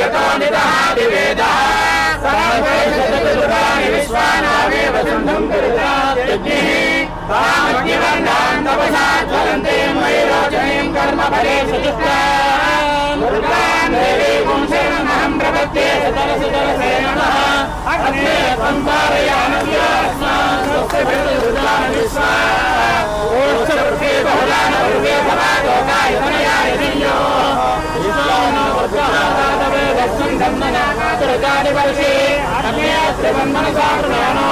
यतो निदहाति वेदः सर्वैषदुर्गाणि विश्वानामेव सन्धं कुरुतात्यग्निः तामग्निवर्णान् तपसा ज्वलन्ते मयि रोचनीं कर्मफले सुचित्राम् दुर्गान् देवीं शरणमहं प्रपद्ये सुतरसे नमः अग्ने त्वं पारयामस्मान् स्वस्तिभिर्दुर्गाणि विश्वा ओष्ठवृत्ते बहुलान उर्वे भवादोकाय तनयाय दिव्यो विश्वानो वज्रादातवे दर्शन् धन्मनामातुर्गाणि वर्षे अग्नेऽस्ति वन्दनसाकृणानो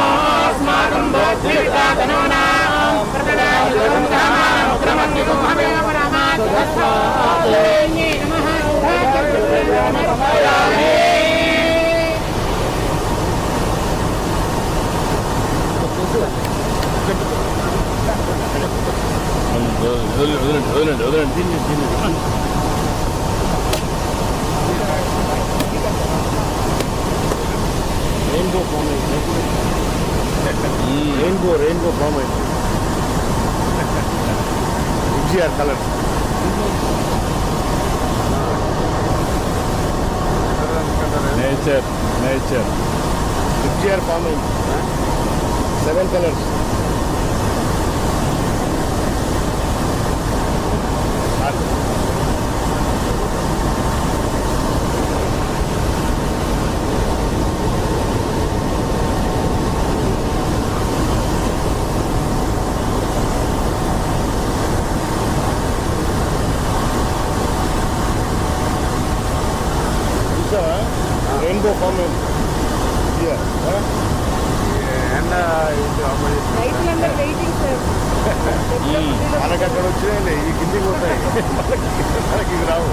अस्माकं बोद्धिवितातनोनां प्रतिदायुगन्धामानमुग्रमग्निगुं हवेम रामात् तस्मात् नमः వదలండి రెయిన్బో ఫామ్ అయింది రెయిన్బో ఫామ్ అయింది విజిఆర్ కలర్ నేచర్ విజిఆర్ ఫామ్ అయింది 7 కలర్స్ రెయిన్బో ఫామ్ అయింది మనకి అక్కడ వచ్చినాయండి ఈ కిందికి పోతాయి మనకి ఇది రావు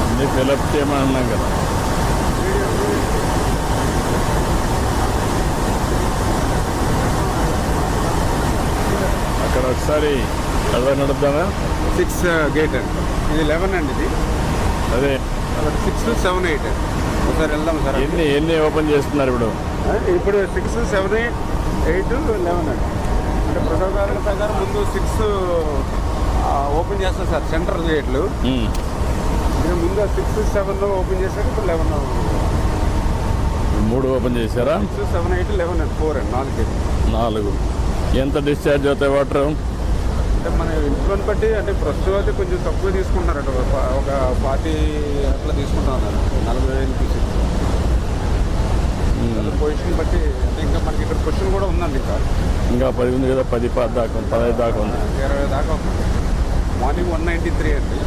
అన్ని ఫిలప్ చేయమన్నాం కదా అక్కడ ఒకసారి అలా నడుద్దామా 6 గేట్ అండి ఇది 11 అండి ఇది అదే 6, 7, 8 ఒకసారి వెళ్దాం సార్ ఎన్ని ఓపెన్ చేస్తున్నారు ఇప్పుడు 6, 7, 8, 11 అండి అంటే ప్రోటోకాల్ ప్రకారం ముందు 6 ఓపెన్ చేస్తాం సార్ సెంట్రల్ గేట్లు ముందు 6, 7 ఓపెన్ చేశాక ఇప్పుడు 11 3 ఓపెన్ చేశారా 6, 7, 8, 11 అండి 4 అండి 4 గేట్లు 4 ఎంత డిశ్చార్జ్ అవుతాయి వాటర్ అంటే మన ఇంట్లోని బట్టి అంటే ప్రస్తుతం అయితే కొంచెం తక్కువ తీసుకుంటున్నారట ఒక 40 అట్లా తీసుకుంటున్నారు 40,000 తీసి పొజిషన్ బట్టి అంటే ఇంకా మనకి ఇక్కడ పొజిషన్ కూడా ఉందండి ఇంకా 10 ఉంది కదా 10 దాకా 15 దాకా ఉంది 20 దాకా ఉంది మార్నింగ్ 193 అండి